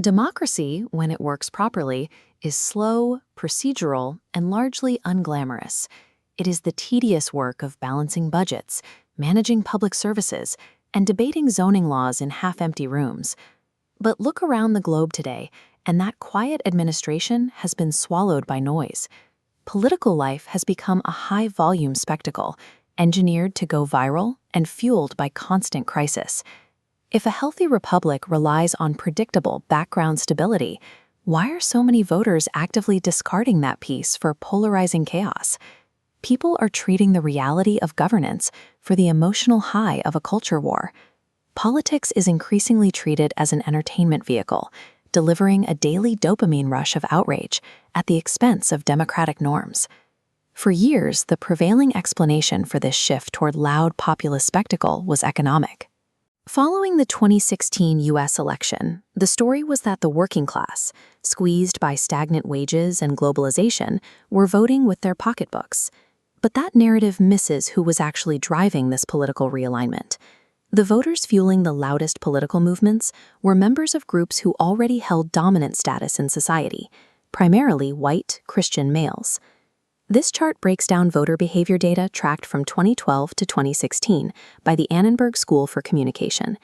Democracy, when it works properly, is slow, procedural, and largely unglamorous. It is the tedious work of balancing budgets, managing public services, and debating zoning laws in half-empty rooms. But look around the globe today, and that quiet administration has been swallowed by noise. Political life has become a high-volume spectacle, engineered to go viral and fueled by constant crisis. If a healthy republic relies on predictable background stability, why are so many voters actively discarding that piece for polarizing chaos? People are treating the reality of governance for the emotional high of a culture war. Politics is increasingly treated as an entertainment vehicle, delivering a daily dopamine rush of outrage at the expense of democratic norms. For years, the prevailing explanation for this shift toward loud populist spectacle was economic. Following the 2016 U.S. election, the story was that the working class, squeezed by stagnant wages and globalization, were voting with their pocketbooks. But that narrative misses who was actually driving this political realignment. The voters fueling the loudest political movements were members of groups who already held dominant status in society, primarily white, Christian males. This chart breaks down voter behavior data tracked from 2012 to 2016 by the Annenberg School for Communication.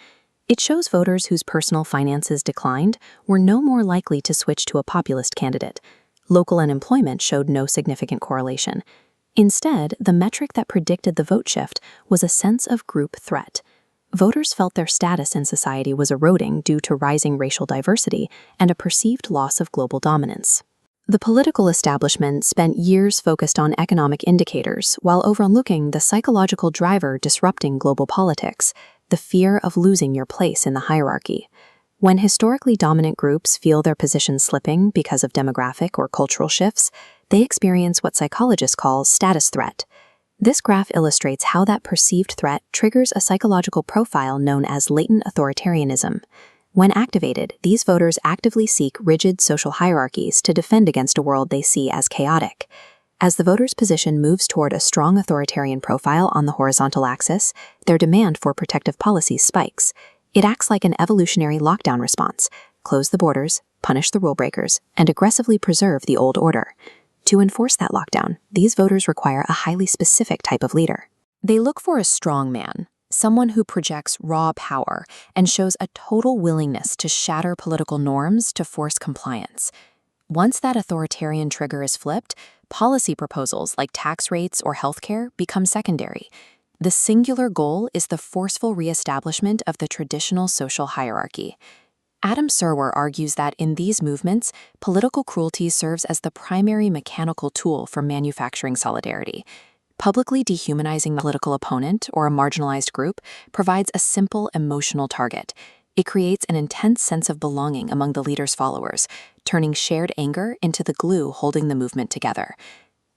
It shows voters whose personal finances declined were no more likely to switch to a populist candidate. Local unemployment showed no significant correlation. Instead, the metric that predicted the vote shift was a sense of group threat. Voters felt their status in society was eroding due to rising racial diversity and a perceived loss of global dominance. The political establishment spent years focused on economic indicators while overlooking the psychological driver disrupting global politics, the fear of losing your place in the hierarchy. When historically dominant groups feel their position slipping because of demographic or cultural shifts, they experience what psychologists call status threat. This graph illustrates how that perceived threat triggers a psychological profile known as latent authoritarianism. When activated, these voters actively seek rigid social hierarchies to defend against a world they see as chaotic. As the voter's position moves toward a strong authoritarian profile on the horizontal axis, their demand for protective policies spikes. It acts like an evolutionary lockdown response: close the borders, punish the rule breakers, and aggressively preserve the old order. To enforce that lockdown, these voters require a highly specific type of leader. They look for a strong man, someone who projects raw power and shows a total willingness to shatter political norms to force compliance. Once that authoritarian trigger is flipped, policy proposals like tax rates or healthcare become secondary. The singular goal is the forceful reestablishment of the traditional social hierarchy. Adam Serwer argues that in these movements, political cruelty serves as the primary mechanical tool for manufacturing solidarity. Publicly dehumanizing the political opponent or a marginalized group provides a simple emotional target. It creates an intense sense of belonging among the leader's followers, turning shared anger into the glue holding the movement together.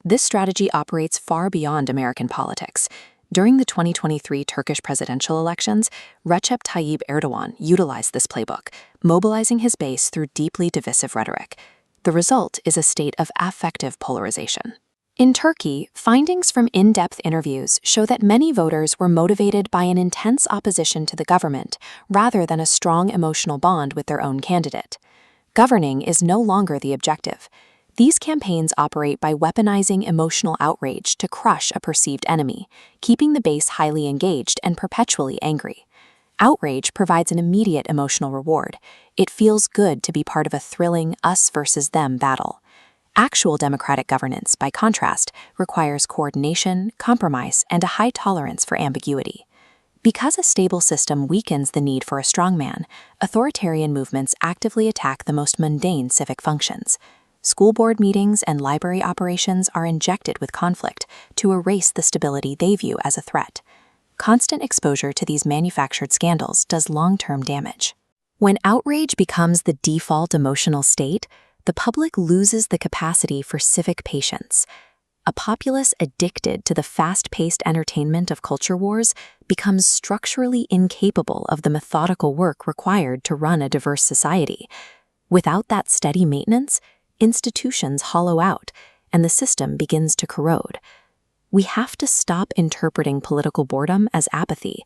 This strategy operates far beyond American politics. During the 2023 Turkish presidential elections, Recep Tayyip Erdogan utilized this playbook, mobilizing his base through deeply divisive rhetoric. The result is a state of affective polarization. In Turkey, findings from in-depth interviews show that many voters were motivated by an intense opposition to the government rather than a strong emotional bond with their own candidate. Governing is no longer the objective. These campaigns operate by weaponizing emotional outrage to crush a perceived enemy, keeping the base highly engaged and perpetually angry. Outrage provides an immediate emotional reward. It feels good to be part of a thrilling us versus them battle. Actual democratic governance, by contrast, requires coordination, compromise, and a high tolerance for ambiguity. Because a stable system weakens the need for a strongman, authoritarian movements actively attack the most mundane civic functions. School board meetings and library operations are injected with conflict to erase the stability they view as a threat. Constant exposure to these manufactured scandals does long-term damage. When outrage becomes the default emotional state, the public loses the capacity for civic patience. A populace addicted to the fast-paced entertainment of culture wars becomes structurally incapable of the methodical work required to run a diverse society. Without that steady maintenance, institutions hollow out, and the system begins to corrode. We have to stop interpreting political boredom as apathy.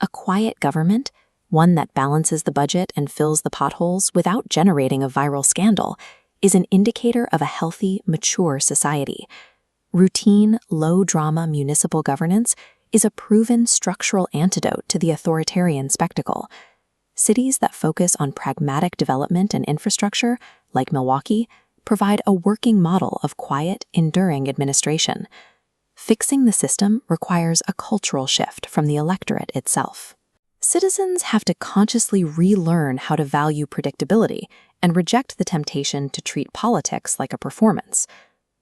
A quiet government, one that balances the budget and fills the potholes without generating a viral scandal, is an indicator of a healthy, mature society. Routine, low-drama municipal governance is a proven structural antidote to the authoritarian spectacle. Cities that focus on pragmatic development and infrastructure, like Milwaukee, provide a working model of quiet, enduring administration. Fixing the system requires a cultural shift from the electorate itself. Citizens have to consciously relearn how to value predictability and reject the temptation to treat politics like a performance.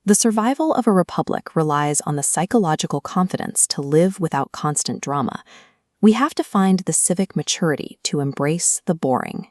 The survival of a republic relies on the psychological confidence to live without constant drama. We have to find the civic maturity to embrace the boring.